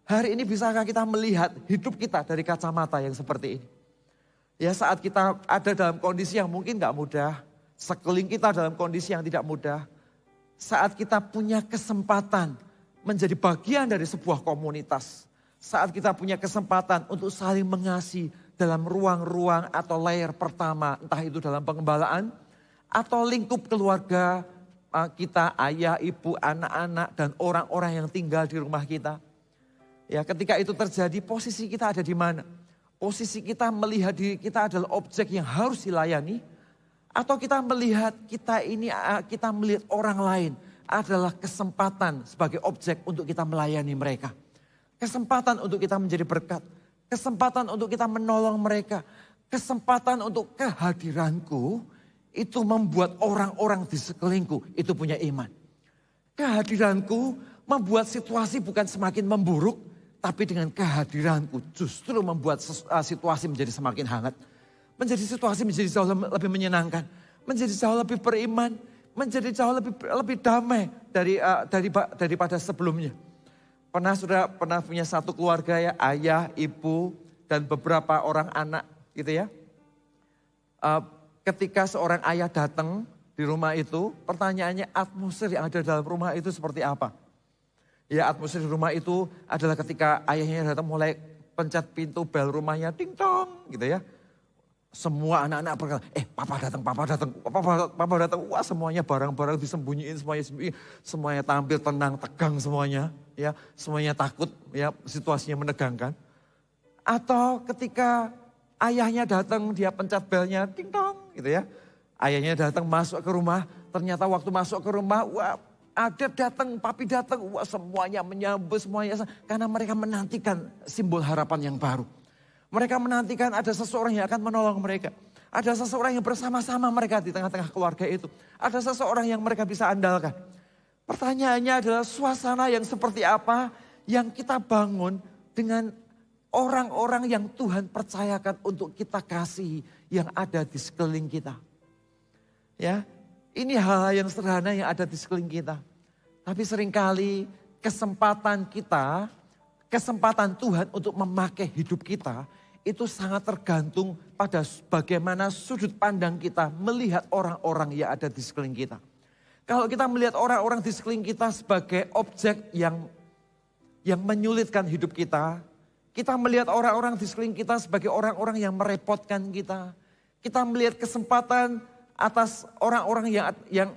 Speaker 1: Hari ini bisakah kita melihat hidup kita dari kacamata yang seperti ini? Ya, saat kita ada dalam kondisi yang mungkin gak mudah, sekeliling kita dalam kondisi yang tidak mudah, saat kita punya kesempatan menjadi bagian dari sebuah komunitas, saat kita punya kesempatan untuk saling mengasihi dalam ruang-ruang atau layer pertama, entah itu dalam pengembalaan atau lingkup keluarga kita, ayah, ibu, anak-anak, dan orang-orang yang tinggal di rumah kita. Ya, ketika itu terjadi, posisi kita ada di mana? Posisi kita melihat diri kita adalah objek yang harus dilayani, atau kita melihat kita melihat orang lain adalah kesempatan sebagai objek untuk kita melayani mereka. Kesempatan untuk kita menjadi berkat. Kesempatan untuk kita menolong mereka. Kesempatan untuk kehadiranku itu membuat orang-orang di sekelilingku itu punya iman. Kehadiranku membuat situasi bukan semakin memburuk, tapi dengan kehadiranku justru membuat situasi menjadi semakin hangat. Menjadi situasi menjadi jauh lebih menyenangkan. Menjadi jauh lebih beriman. Menjadi jauh lebih damai daripada sebelumnya. Saudara pernah punya satu keluarga ya, ayah, ibu, dan beberapa orang anak gitu ya. Ketika seorang ayah datang di rumah itu, pertanyaannya atmosfer yang ada dalam rumah itu seperti apa? Ya, atmosfer di rumah itu adalah ketika ayahnya datang mulai pencet pintu bel rumahnya, ding dong gitu ya. Semua anak-anak berkata, papa datang. Wah, semuanya barang-barang disembunyiin, semuanya tampil tenang, tegang semuanya. Ya, semuanya takut, ya, situasinya menegangkan. Atau ketika ayahnya datang, dia pencet belnya, ding dong gitu ya. Ayahnya datang masuk ke rumah, ternyata waktu masuk ke rumah, wah, Adep datang, papi datang, wah, semuanya menyambut, semuanya. Karena mereka menantikan simbol harapan yang baru. Mereka menantikan ada seseorang yang akan menolong mereka. Ada seseorang yang bersama-sama mereka di tengah-tengah keluarga itu. Ada seseorang yang mereka bisa andalkan. Pertanyaannya adalah suasana yang seperti apa yang kita bangun dengan orang-orang yang Tuhan percayakan untuk kita kasih yang ada di sekeliling kita. Ya, ini hal-hal yang sederhana yang ada di sekeliling kita. Tapi seringkali kesempatan Tuhan untuk memakai hidup kita itu sangat tergantung pada bagaimana sudut pandang kita melihat orang-orang yang ada di sekeliling kita. Kalau kita melihat orang-orang di sekeliling kita sebagai objek yang menyulitkan hidup kita, kita melihat orang-orang di sekeliling kita sebagai orang-orang yang merepotkan kita. Kita melihat kesempatan atas orang-orang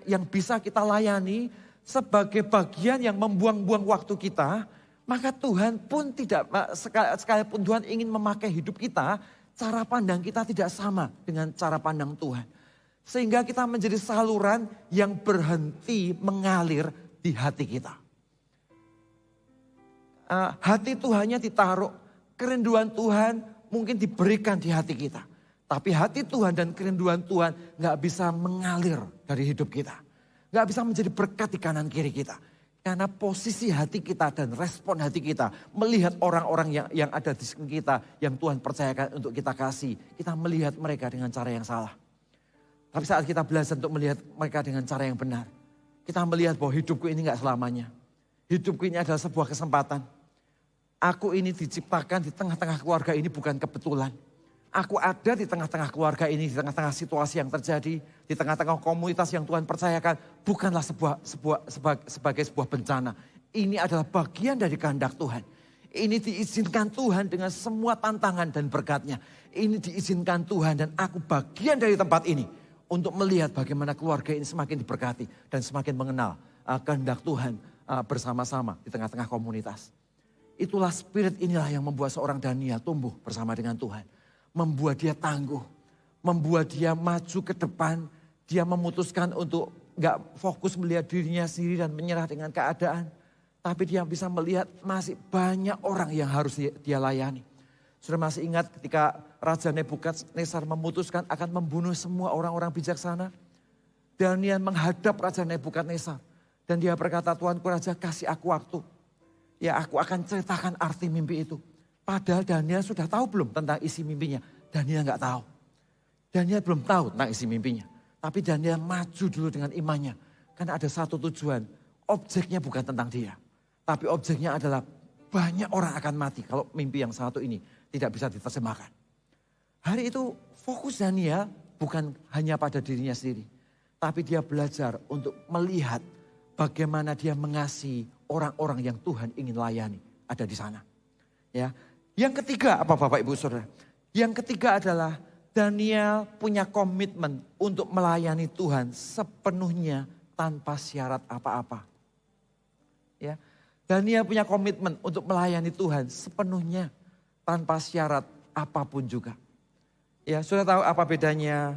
Speaker 1: yang bisa kita layani sebagai bagian yang membuang-buang waktu kita. Maka Tuhan pun tidak, sekalipun Tuhan ingin memakai hidup kita, cara pandang kita tidak sama dengan cara pandang Tuhan. Sehingga kita menjadi saluran yang berhenti mengalir di hati kita. Hati Tuhannya ditaruh, kerinduan Tuhan mungkin diberikan di hati kita. Tapi hati Tuhan dan kerinduan Tuhan gak bisa mengalir dari hidup kita. Gak bisa menjadi berkat di kanan kiri kita. Karena posisi hati kita dan respon hati kita melihat orang-orang yang ada di sekitar kita yang Tuhan percayakan untuk kita kasih. Kita melihat mereka dengan cara yang salah. Tapi saat kita belajar untuk melihat mereka dengan cara yang benar. Kita melihat bahwa hidupku ini gak selamanya. Hidupku ini adalah sebuah kesempatan. Aku ini diciptakan di tengah-tengah keluarga ini bukan kebetulan. Aku ada di tengah-tengah keluarga ini, di tengah-tengah situasi yang terjadi, di tengah-tengah komunitas yang Tuhan percayakan, bukanlah sebagai sebuah bencana. Ini adalah bagian dari kehendak Tuhan. Ini diizinkan Tuhan dengan semua tantangan dan berkat-Nya. Ini diizinkan Tuhan dan aku bagian dari tempat ini untuk melihat bagaimana keluarga ini semakin diberkati dan semakin mengenal kehendak Tuhan bersama-sama di tengah-tengah komunitas. Itulah spirit inilah yang membuat seorang Daniel tumbuh bersama dengan Tuhan. Membuat dia tangguh, membuat dia maju ke depan. Dia memutuskan untuk gak fokus melihat dirinya sendiri dan menyerah dengan keadaan. Tapi dia bisa melihat masih banyak orang yang harus dia layani. Sudah masih ingat ketika Raja Nebukadnezar memutuskan akan membunuh semua orang-orang bijaksana. Daniel menghadap Raja Nebukadnezar. Dan dia berkata, Tuanku Raja, kasih aku waktu. Ya, aku akan ceritakan arti mimpi itu. Padahal Daniel sudah tahu belum tentang isi mimpinya? Daniel nggak tahu. Daniel belum tahu tentang isi mimpinya. Tapi Daniel maju dulu dengan imannya. Karena ada satu tujuan. Objeknya bukan tentang dia. Tapi objeknya adalah banyak orang akan mati kalau mimpi yang satu ini tidak bisa diterjemahkan. Hari itu fokus Daniel bukan hanya pada dirinya sendiri. Tapi dia belajar untuk melihat bagaimana dia mengasihi orang-orang yang Tuhan ingin layani ada di sana. Ya. Yang ketiga apa Bapak Ibu Saudara? Yang ketiga adalah Daniel punya komitmen untuk melayani Tuhan sepenuhnya tanpa syarat apa-apa. Ya. Daniel punya komitmen untuk melayani Tuhan sepenuhnya tanpa syarat apapun juga. Ya, sudah tahu apa bedanya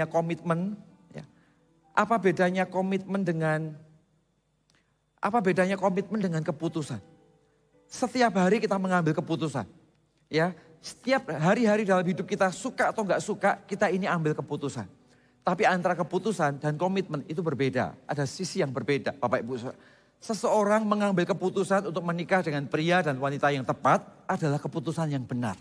Speaker 1: komitmen? Ya. Apa bedanya komitmen dengan keputusan? Setiap hari kita mengambil keputusan. Ya, setiap hari-hari dalam hidup kita suka atau enggak suka, kita ini ambil keputusan. Tapi antara keputusan dan komitmen itu berbeda. Ada sisi yang berbeda, Bapak Ibu. Seseorang mengambil keputusan untuk menikah dengan pria dan wanita yang tepat adalah keputusan yang benar.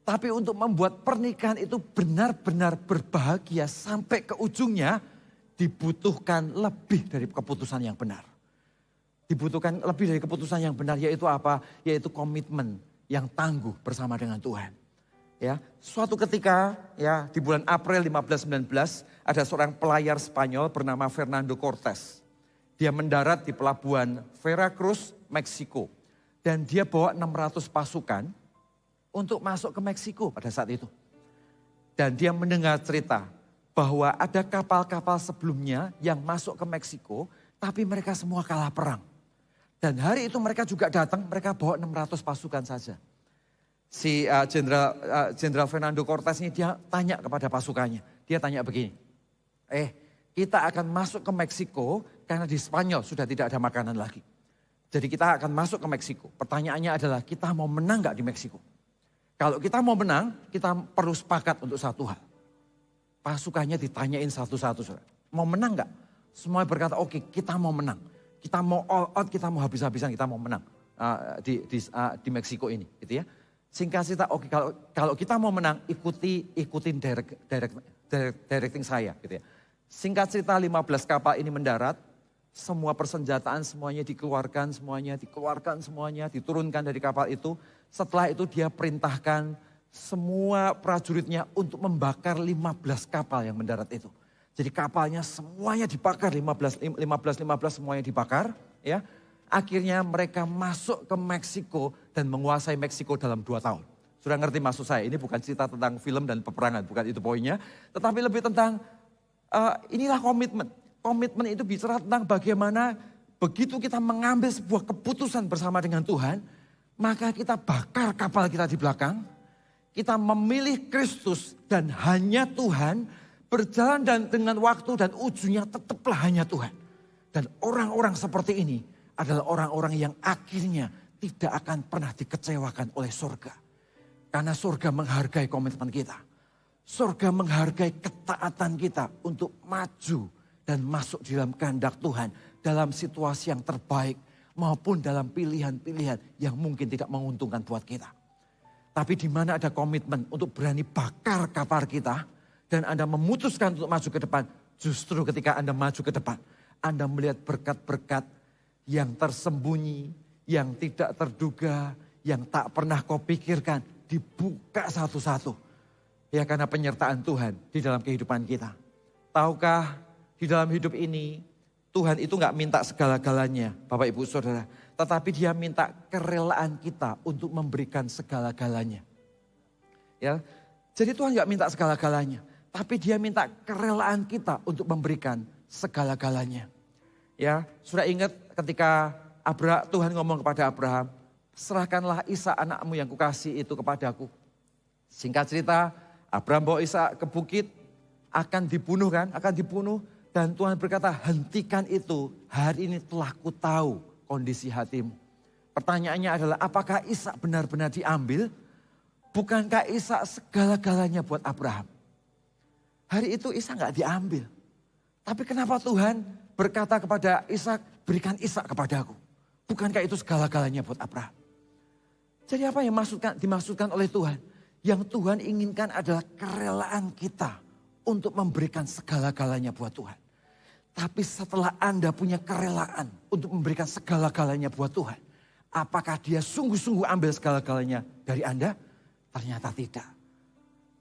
Speaker 1: Tapi untuk membuat pernikahan itu benar-benar berbahagia sampai ke ujungnya, dibutuhkan lebih dari keputusan yang benar. Dibutuhkan lebih dari keputusan yang benar, yaitu apa? Yaitu komitmen yang tangguh bersama dengan Tuhan. Ya, suatu ketika ya di bulan April 1519 ada seorang pelayar Spanyol bernama Fernando Cortés. Dia mendarat di pelabuhan Veracruz, Meksiko. Dan dia bawa 600 pasukan untuk masuk ke Meksiko pada saat itu. Dan dia mendengar cerita bahwa ada kapal-kapal sebelumnya yang masuk ke Meksiko, tapi mereka semua kalah perang. Dan hari itu mereka juga datang, mereka bawa 600 pasukan saja. Si Jenderal Fernando Cortés ini dia tanya kepada pasukannya. Dia tanya begini, kita akan masuk ke Meksiko karena di Spanyol sudah tidak ada makanan lagi. Jadi kita akan masuk ke Meksiko. Pertanyaannya adalah kita mau menang gak di Meksiko? Kalau kita mau menang, kita perlu sepakat untuk satu hal. Pasukannya ditanyain satu-satu. Mau menang gak? Semua berkata oke, kita mau menang. Kita mau all out, kita mau habis-habisan, kita mau menang di Meksiko ini, gitu ya. Singkat cerita, oke kalau kita mau menang, ikutin directing saya, gitu ya. Singkat cerita 15 kapal ini mendarat, semua persenjataan semuanya dikeluarkan, semuanya diturunkan dari kapal itu. Setelah itu dia perintahkan semua prajuritnya untuk membakar 15 kapal yang mendarat itu. Jadi kapalnya semuanya dibakar, 15 semuanya dibakar. Ya. Akhirnya mereka masuk ke Meksiko dan menguasai Meksiko dalam 2 tahun. Sudah ngerti maksud saya, ini bukan cerita tentang film dan peperangan, bukan itu poinnya. Tetapi lebih tentang inilah komitmen. Komitmen itu bicara tentang bagaimana begitu kita mengambil sebuah keputusan bersama dengan Tuhan, maka kita bakar kapal kita di belakang, kita memilih Kristus dan hanya Tuhan, berjalan dan dengan waktu dan ujungnya tetaplah hanya Tuhan. Dan orang-orang seperti ini adalah orang-orang yang akhirnya tidak akan pernah dikecewakan oleh surga. Karena surga menghargai komitmen kita. Surga menghargai ketaatan kita untuk maju dan masuk di dalam kehendak Tuhan. Dalam situasi yang terbaik maupun dalam pilihan-pilihan yang mungkin tidak menguntungkan buat kita. Tapi di mana ada komitmen untuk berani bakar kapal kita. Dan Anda memutuskan untuk maju ke depan. Justru ketika Anda maju ke depan. Anda melihat berkat-berkat yang tersembunyi. Yang tidak terduga. Yang tak pernah kau pikirkan. dibuka satu-satu. Ya karena penyertaan Tuhan di dalam kehidupan kita. Tahukah di dalam hidup ini Tuhan itu gak minta segala-galanya Bapak Ibu Saudara. Tetapi dia minta kerelaan kita untuk memberikan segala-galanya. Ya, jadi Tuhan gak minta segala-galanya. Tapi dia minta kerelaan kita untuk memberikan segala-galanya. Ya, sudah ingat ketika Tuhan ngomong kepada Abraham, serahkanlah Ishak anakmu yang kukasih itu kepadaku. Singkat cerita, Abraham bawa Ishak ke bukit, akan dibunuh kan, akan dibunuh. Dan Tuhan berkata, hentikan itu, hari ini telah ku tahu kondisi hatimu. Pertanyaannya adalah, apakah Ishak benar-benar diambil? Bukankah Ishak segala-galanya buat Abraham? Hari itu Ishak gak diambil. Tapi kenapa Tuhan berkata kepada Ishak, berikan Ishak kepadaku. Bukankah itu segala-galanya buat Abraham? Jadi apa yang dimaksudkan oleh Tuhan? Yang Tuhan inginkan adalah kerelaan kita untuk memberikan segala-galanya buat Tuhan. Tapi setelah Anda punya kerelaan untuk memberikan segala-galanya buat Tuhan. Apakah dia sungguh-sungguh ambil segala-galanya dari Anda? Ternyata tidak.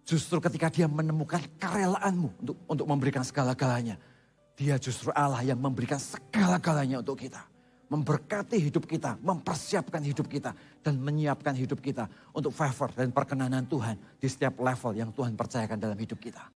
Speaker 1: Justru ketika dia menemukan kerelaanmu untuk memberikan segala-galanya. Dia justru Allah yang memberikan segala-galanya untuk kita. Memberkati hidup kita, mempersiapkan hidup kita. Dan menyiapkan hidup kita untuk favor dan perkenanan Tuhan di setiap level yang Tuhan percayakan dalam hidup kita.